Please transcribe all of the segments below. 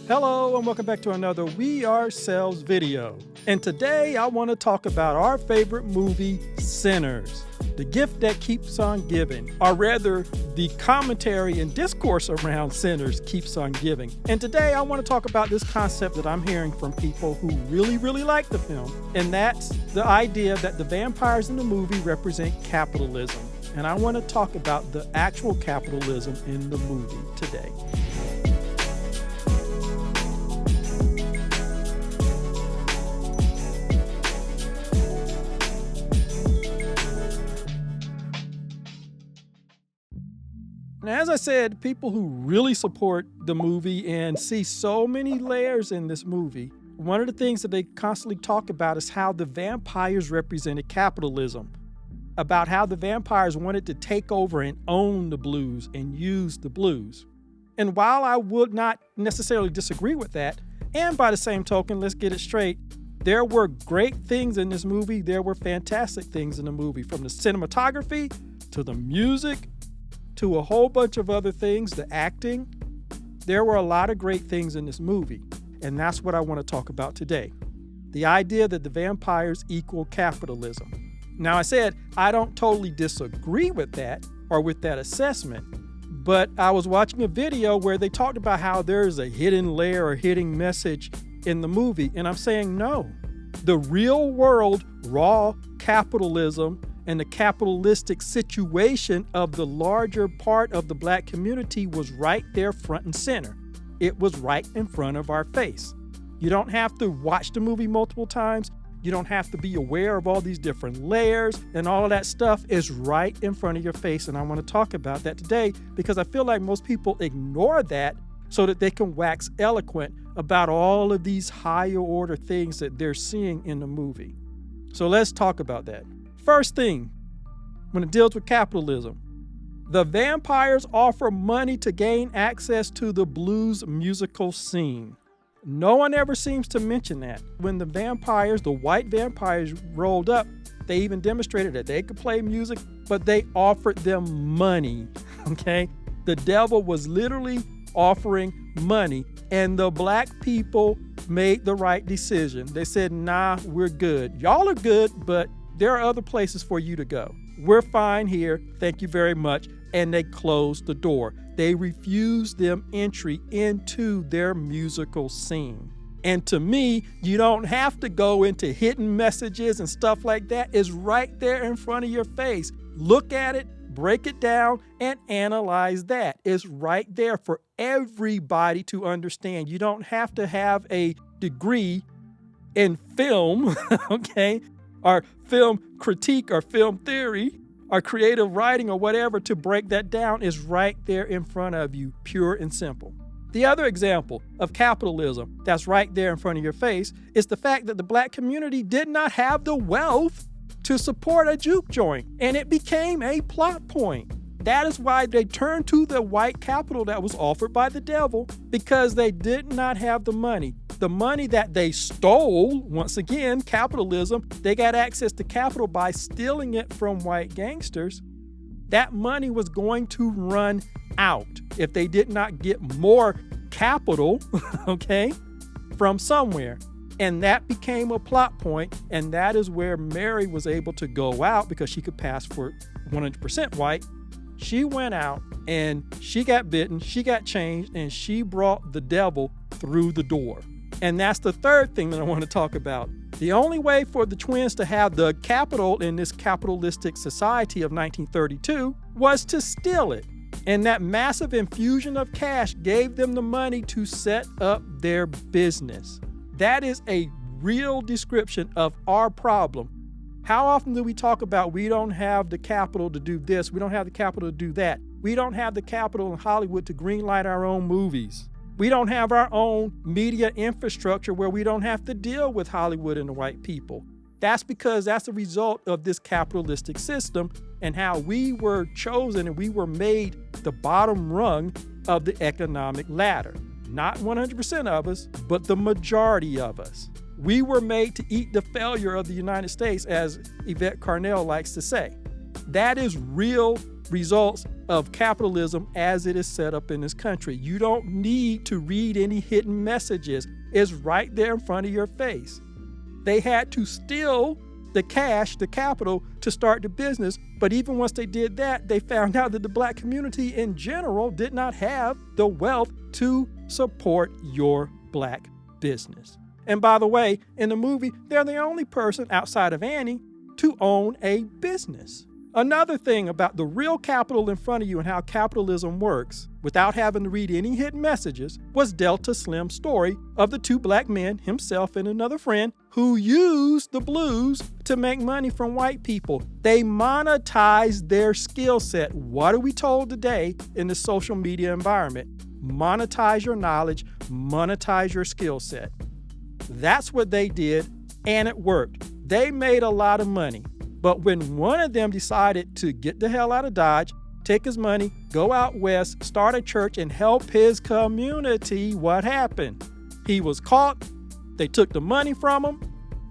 Hello and welcome back to another We Ourselves video. And today I want to talk about our favorite movie, Sinners. The gift that keeps on giving, or rather, the commentary and discourse around Sinners keeps on giving. And today I want to talk about this concept that I'm hearing from people who really like the film, and that's the idea that the vampires in the movie represent capitalism. And I want to talk about the actual capitalism in the movie today. And as I said, people who really support the movie and see so many layers in this movie, one of the things that they constantly talk about is how the vampires represented capitalism, about how the vampires wanted to take over and own the blues and use the blues. And while I would not necessarily disagree with that, and by the same token, let's get it straight, there were great things in this movie. There were fantastic things in the movie, from the cinematography to the music, to a whole bunch of other things, the acting. There were a lot of great things in this movie, and that's what I want to talk about today. The idea that the vampires equal capitalism. Now, I said I don't totally disagree with that or with that assessment, but I was watching a video where they talked about how there's a hidden layer or hidden message in the movie, and I'm saying no. The real world, raw capitalism and the capitalistic situation of the larger part of the black community was right there front and center. It was right in front of our face. You don't have to watch the movie multiple times. You don't have to be aware of all these different layers, and all of that stuff is right in front of your face. And I want to talk about that today because I feel like most people ignore that so that they can wax eloquent about all of these higher order things that they're seeing in the movie. So let's talk about that. First thing, when it deals with capitalism, the vampires offer money to gain access to the blues musical scene. No one ever seems to mention that. When the vampires, the white vampires, rolled up, they even demonstrated that they could play music, but they offered them money, okay? The devil was literally offering money, and the black people made the right decision. They said, nah, we're good. Y'all are good, but there are other places for you to go. We're fine here. Thank you very much. And they closed the door. They refused them entry into their musical scene. And to me, you don't have to go into hidden messages and stuff like that. It's right there in front of your face. Look at it, break it down, and analyze that. It's right there for everybody to understand. You don't have to have a degree in film, okay, or film critique or film theory or creative writing or whatever to break that down. Is right there in front of you, pure and simple. The other example of capitalism that's right there in front of your face is the fact that the black community did not have the wealth to support a juke joint, and it became a plot point. That is why they turned to the white capital that was offered by the devil, because they did not have the money. The money that they stole, once again, capitalism, they got access to capital by stealing it from white gangsters. That money was going to run out if they did not get more capital, okay, from somewhere. And that became a plot point, and that is where Mary was able to go out because she could pass for 100% white. She went out and she got bitten, she got changed, and she brought the devil through the door. And that's the third thing that I want to talk about. The only way for the twins to have the capital in this capitalistic society of 1932 was to steal it. And that massive infusion of cash gave them the money to set up their business. That is a real description of our problem. How often do we talk about we don't have the capital to do this, we don't have the capital to do that. We don't have the capital in Hollywood to greenlight our own movies. We don't have our own media infrastructure where we don't have to deal with Hollywood and the white people. That's because that's a result of this capitalistic system and how we were chosen and we were made the bottom rung of the economic ladder. Not 100% of us, but the majority of us. We were made to eat the failure of the United States, as Yvette Carnell likes to say. That is real results of capitalism as it is set up in this country. You don't need to read any hidden messages. It's right there in front of your face. They had to steal the cash, the capital, to start the business. But even once they did that, they found out that the black community in general did not have the wealth to support your black business. And by the way, in the movie, they're the only person outside of Annie to own a business. Another thing about the real capital in front of you and how capitalism works, without having to read any hidden messages, was Delta Slim's story of the two black men, himself and another friend, who used the blues to make money from white people. They monetized their skill set. What are we told today in the social media environment? Monetize your knowledge, monetize your skill set. That's what they did, and it worked. They made a lot of money. But when one of them decided to get the hell out of Dodge, take his money, go out west, start a church, and help his community, what happened? He was caught. They took the money from him.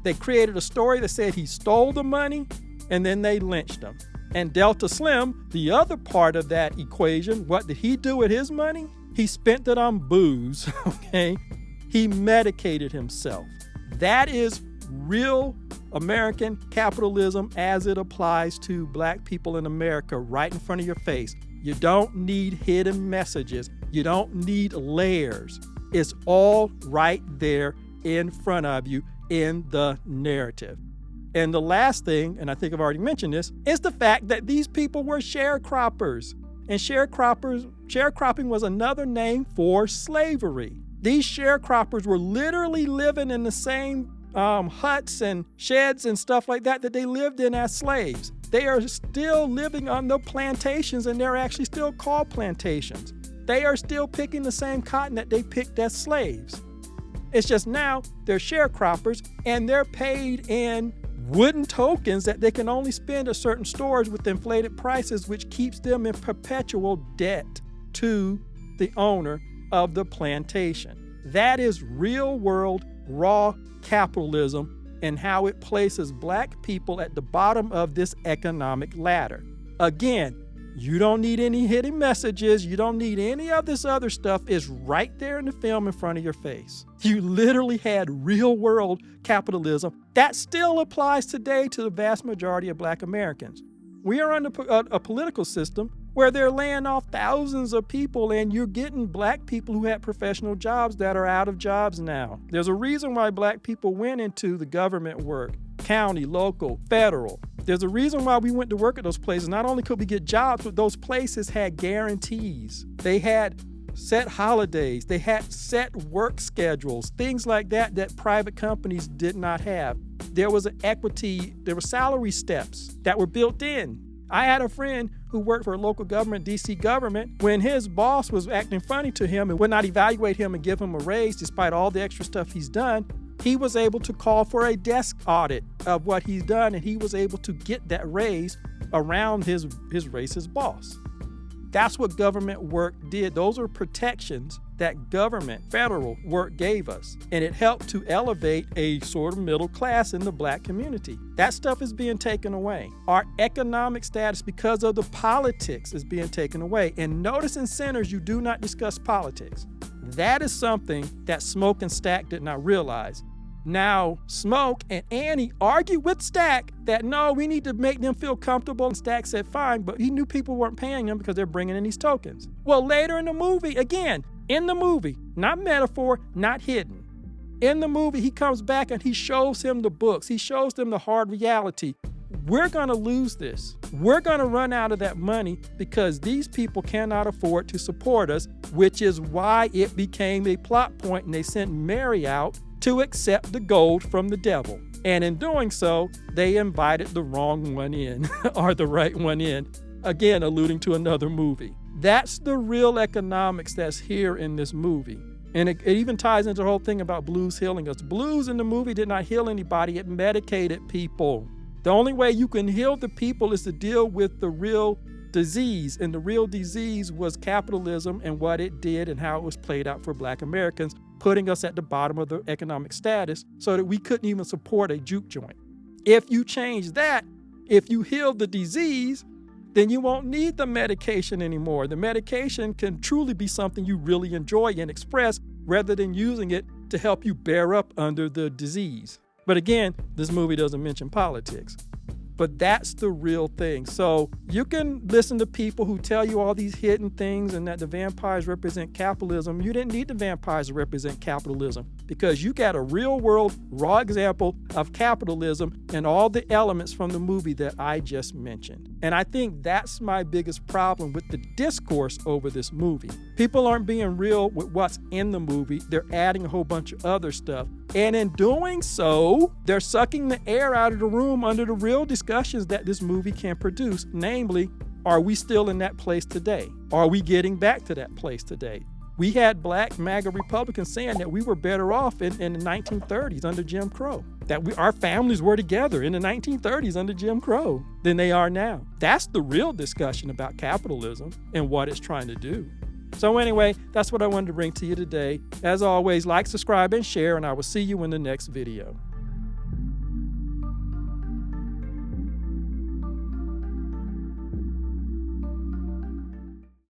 They created a story that said he stole the money, and then they lynched him. And Delta Slim, the other part of that equation, what did he do with his money? He spent it on booze, okay? He medicated himself. That is real American capitalism as it applies to black people in America right in front of your face. You don't need hidden messages. You don't need layers. It's all right there in front of you in the narrative. And the last thing, and I think I've already mentioned this, is the fact that these people were sharecroppers. And sharecropping was another name for slavery. These sharecroppers were literally living in the same huts and sheds and stuff like that they lived in as slaves. They are still living on the plantations, and they're actually still called plantations. They are still picking the same cotton that they picked as slaves. It's just now they're sharecroppers, and they're paid in wooden tokens that they can only spend at certain stores with inflated prices, which keeps them in perpetual debt to the owner of the plantation. That is real world, raw capitalism and how it places black people at the bottom of this economic ladder. Again, you don't need any hidden messages. You don't need any of this other stuff. It's right there in the film in front of your face. You literally had real world capitalism that still applies today to the vast majority of black Americans. We are under a political system where they're laying off thousands of people, and you're getting black people who had professional jobs that are out of jobs now. There's a reason why black people went into the government work, county, local, federal. There's a reason why we went to work at those places. Not only could we get jobs, but those places had guarantees. They had set holidays. They had set work schedules, things like that that private companies did not have. There was an equity, there were salary steps that were built in. I had a friend who worked for a local government, DC government, when his boss was acting funny to him and would not evaluate him and give him a raise despite all the extra stuff he's done. He was able to call for a desk audit of what he's done, and he was able to get that raise around his racist boss. That's what government work did. Those are protections that government, federal work gave us. And it helped to elevate a sort of middle class in the black community. That stuff is being taken away. Our economic status, because of the politics, is being taken away. And notice in centers, you do not discuss politics. That is something that Smoke and Stack did not realize. Now, Smoke and Annie argued with Stack that no, we need to make them feel comfortable. And Stack said fine, but he knew people weren't paying him because they're bringing in these tokens. Well, later in the movie, again, in the movie, not metaphor, not hidden. In the movie, he comes back and he shows him the books. He shows them the hard reality. We're going to lose this. We're going to run out of that money because these people cannot afford to support us, which is why it became a plot point and they sent Mary out to accept the gold from the devil. And in doing so, they invited the wrong one in, or the right one in, again, alluding to another movie. That's the real economics that's here in this movie. And it even ties into the whole thing about blues healing us. Blues in the movie did not heal anybody, it medicated people. The only way you can heal the people is to deal with the real disease. And the real disease was capitalism and what it did and how it was played out for black Americans, putting us at the bottom of the economic status so that we couldn't even support a juke joint. If you change that, if you heal the disease, then you won't need the medication anymore. The medication can truly be something you really enjoy and express rather than using it to help you bear up under the disease. But again, this movie doesn't mention politics. But that's the real thing. So you can listen to people who tell you all these hidden things and that the vampires represent capitalism. You didn't need the vampires to represent capitalism because you got a real world, raw example of capitalism and all the elements from the movie that I just mentioned. And I think that's my biggest problem with the discourse over this movie. People aren't being real with what's in the movie. They're adding a whole bunch of other stuff. And in doing so, they're sucking the air out of the room under the real discussions that this movie can produce. Namely, are we still in that place today? Are we getting back to that place today? We had black MAGA Republicans saying that we were better off in the 1930s under Jim Crow, that our families were together in the 1930s under Jim Crow than they are now. That's the real discussion about capitalism and what it's trying to do. So anyway, that's what I wanted to bring to you today. As always, like, subscribe, and share, and I will see you in the next video.